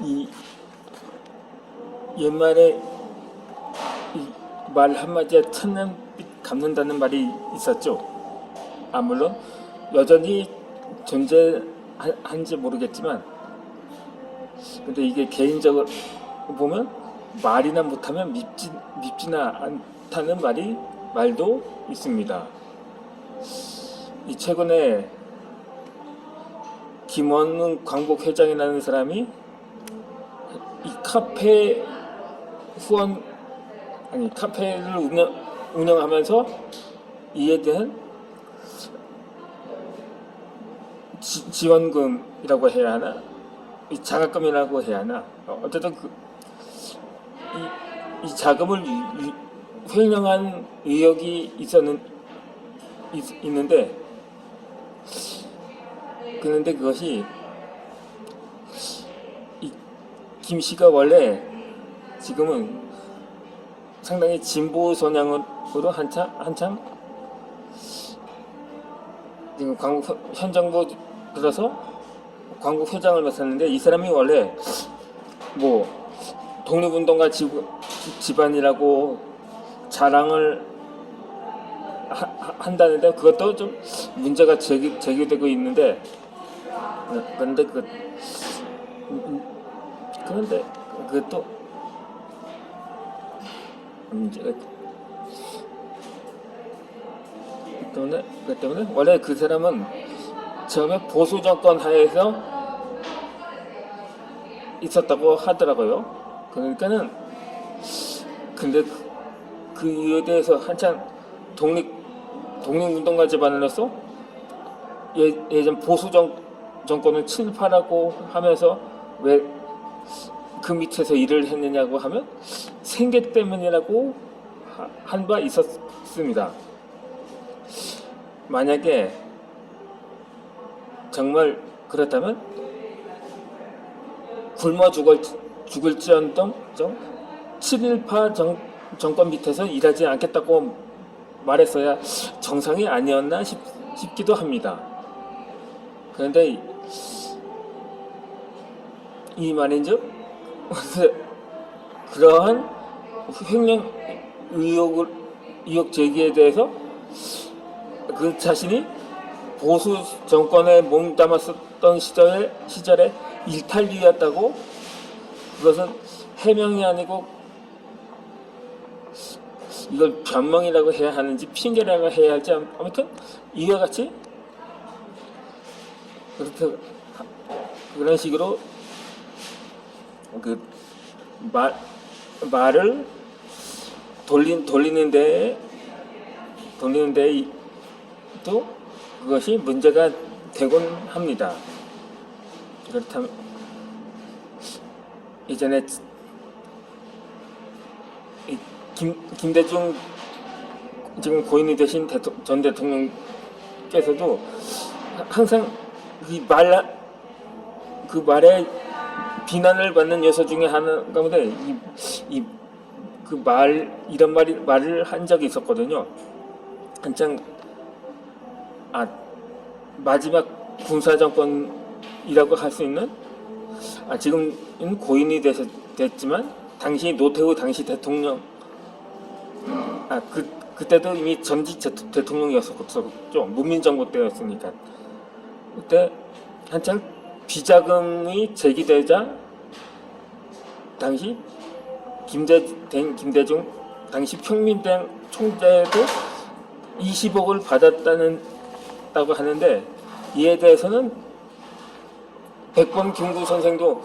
이 옛말에 이 말 한마디에 천년빛 갚는다는 말이 있었죠. 물론 여전히 존재한지 모르겠지만, 근데 이게 개인적으로 보면 말이나 못하면 밉지나 않다는 말도 있습니다. 이 최근에 김원웅 광복회장이라는 사람이 이 카페를 운영하면서 이에 대한 지원금이라고 해야 하나, 이 장학금이라고 해야 하나, 어쨌든 이 자금을 횡령한 의혹이 있는데, 그런데 그것이 이 김 씨가 원래 지금은 상당히 진보 성향으로 한참 지금 현 정부 들어서 광복회장을 맡았는데, 이 사람이 원래 뭐 독립운동가 집안이라고 자랑을 한다는데, 그것도 좀 문제가 제기되고 있는데, 그런데 그것도 문제가 때문에 원래 그 사람은 처음에 보수 정권 하에서 있었다고 하더라고요. 그러니까는 근데 그 이유에 대해서 한참 독립운동가 집안으로서 예전 보수 정권을 친일파라고 하면서 왜 그 밑에서 일을 했느냐고 하면 생계 때문이라고 한 바 있었습니다. 만약에 정말 그렇다면 굶어 죽을지언정 친일파 정권 밑에서 일하지 않겠다고 말했어야 정상이 아니었나 싶기도 합니다. 그런데 이 말인즉 그러한 횡령 의혹 제기에 대해서 그 자신이 보수 정권에 몸담았었던 시절에 일탈이었다고, 그것은 해명이 아니고 이걸 변명이라고 해야 하는지 핑계라고 해야 할지, 아무튼 이와 같이 그런 식으로 그 말을 돌리는 데에 또 그것이 문제가 되곤 합니다. 그렇다면 이전에 김대중 지금 고인이 되신 전 대통령께서도 항상 그 말에 비난을 받는 요소 중에 하나 가운데 이런 말을 한 적이 있었거든요. 한창 마지막 군사정권이라고 할 수 있는, 지금은 고인이 됐지만 당시 노태우 당시 대통령, 그때도 이미 전직 대통령이었었죠. 문민정부 때였으니까. 그때 한창 비자금이 제기되자 당시 김대중 당시 평민당 총재도 20억을 받았다고 하는데, 이에 대해서는 백범 김구 선생도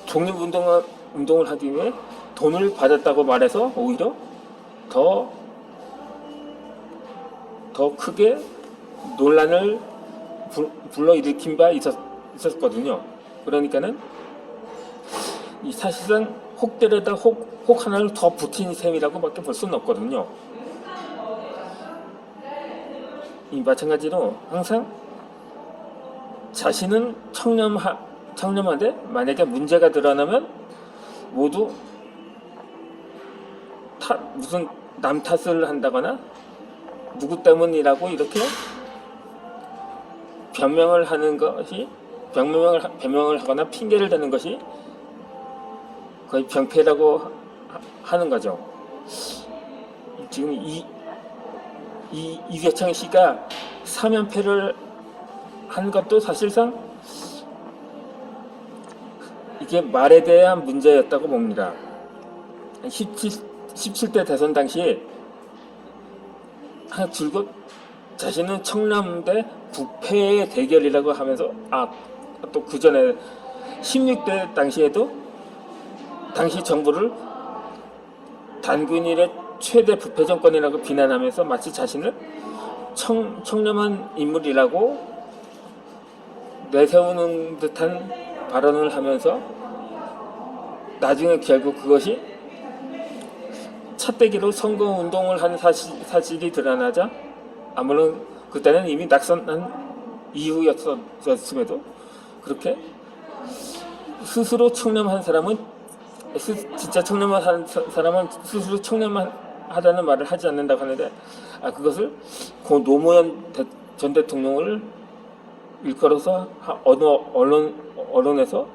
독립운동을 하기 위해 돈을 받았다고 말해서 오히려 더 크게 논란을 불러일으킨 바 있었거든요. 그러니까는 이 사실상 혹대려다 혹 하나를 더 붙인 셈이라고밖에 볼 수는 없거든요. 이 마찬가지로 항상 자신은 청렴한데 만약에 문제가 드러나면 모두 무슨 남 탓을 한다거나 누구 때문이라고 이렇게 변명을 하는 것이 변명을 하거나 핑계를 대는 것이 거의 병폐라고 하는 거죠. 지금 이세창 씨가 사면패를 한 것도 사실상 이게 말에 대한 문제였다고 봅니다. 17대 대선 당시에 줄곧 자신은 청남대 국회의 대결이라고 하면서 또 그 전에 16대 당시에도 당시 정부를 단군일의 최대 부패 정권이라고 비난하면서 마치 자신을 청렴한 인물이라고 내세우는 듯한 발언을 하면서 나중에 결국 그것이 차떼기로 선거운동을 한 사실이 드러나자, 아무런 그때는 이미 낙선한 이후였음에도 그렇게 스스로 청렴한 사람은 진짜 청렴한 사람은 스스로 청렴하다는 말을 하지 않는다고 하는데, 그것을 고 노무현 전 대통령을 일컬어서 어느 언론에서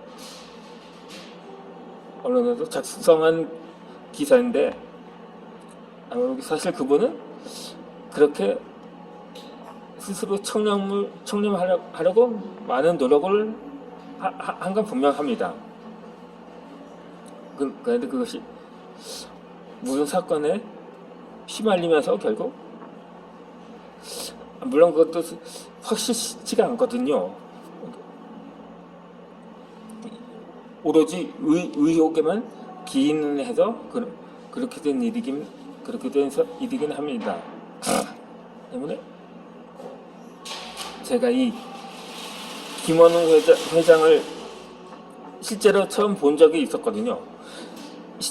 작성한 기사인데, 사실 그분은 그렇게 스스로 청렴하려고 많은 노력을 한 건 분명합니다. 그런데 그것이 무슨 사건에 휘말리면서 결국, 물론 그것도 확실치가 않거든요. 오로지 의혹에만 기인해서 그렇게 된 일이긴 합니다. 때문에 제가 이 김원웅 회장을 실제로 처음 본 적이 있었거든요.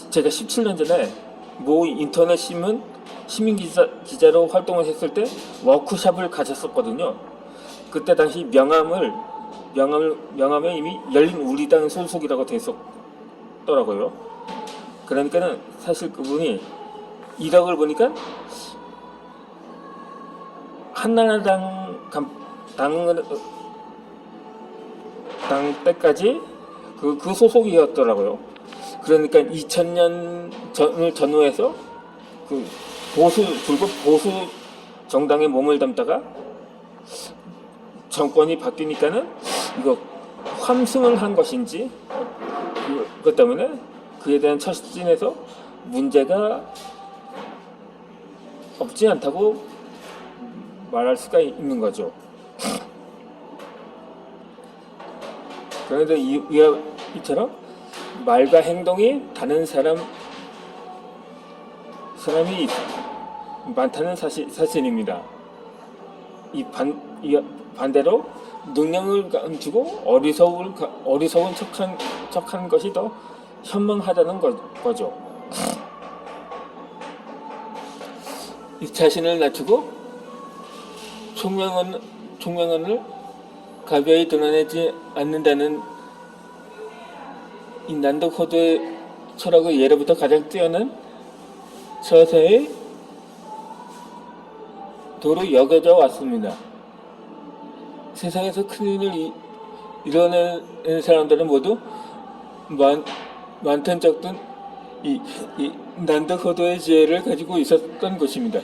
제가 17년 전에 모 인터넷 신문 시민기자로 활동을 했을 때 워크숍을 가졌었거든요. 그때 당시 명함에 이미 열린 우리당 소속이라고 돼 있었더라고요. 그러니까는 사실 그분이 이력을 보니까 한나라당 당 때까지 그 소속이었더라고요. 그러니까 2000년 전을 전후해서 그 줄곧 보수 정당에 몸을 담다가 정권이 바뀌니까는 이거 환승을 한 것인지, 그것 때문에 그에 대한 처신에서 문제가 없지 않다고 말할 수가 있는 거죠. 그런데 이처럼 말과 행동이 다른 사람이 많다는 사실입니다. 반대로 능력을 감추고 어리석은 척한 것이 더 현명하다는 거죠. 자신을 낮추고 총명함을 가벼이 드러내지 않는다는 이 난독호도의 철학의 예로부터 가장 뛰어난 서서의 도로 여겨져 왔습니다. 세상에서 큰 일을 이뤄내는 사람들은 모두 많든 적든 이 난독호도의 지혜를 가지고 있었던 것입니다.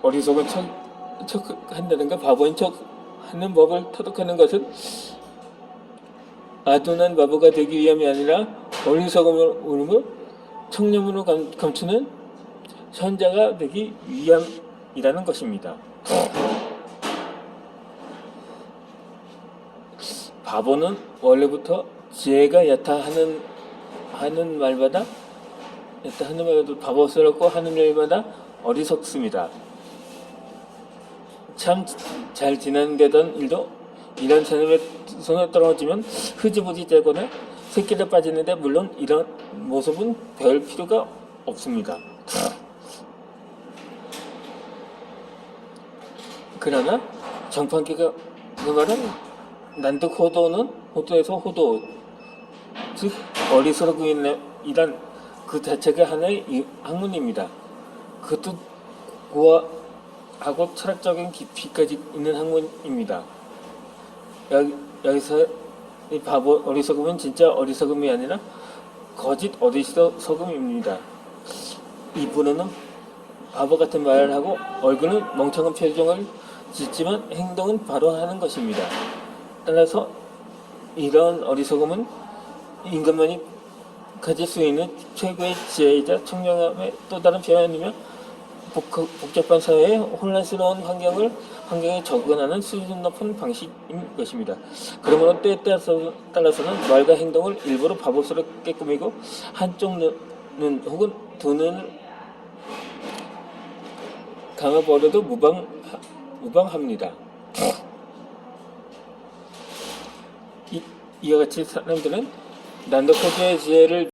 어리석은 척한다든가 바보인 척하는 법을 터득하는 것은 아둔한 바보가 되기 위함이 아니라 어리석음으로 청렴으로 감추는 선자가 되기 위함이라는 것입니다. 바보는 원래부터 지혜가 얕다 하는 말마다 바보스럽고 하는 말마다 어리석습니다. 참 잘 진행되던 일도 이런 사람의 손에 떨어지면 흐지부지 되거나 새끼를 빠지는데, 물론 이런 모습은 배울 필요가 없습니다. 그러나 정판기가 그 말은 호도에서 호도, 즉 어리석음이란 그 자체가 하나의 학문입니다. 그것도 고하고 철학적인 깊이까지 있는 학문입니다. 여기서 이 바보 어리석음은 진짜 어리석음이 아니라 거짓 어리석음입니다. 이분은 바보 같은 말을 하고 얼굴은 멍청한 표정을 짓지만 행동은 바로 하는 것입니다. 따라서 이런 어리석음은 인간만이 가질 수 있는 최고의 지혜이자 청량함의 또 다른 표현이며 복잡한 사회의 혼란스러운 환경에 접근하는 수준 높은 방식인 것입니다. 그러므로 때에 따라서는 말과 행동을 일부러 바보스럽게 꾸미고 한쪽 눈 혹은 두 눈을 감아버려도 무방합니다. 이와 같이 사람들은 난더커즈의 지혜를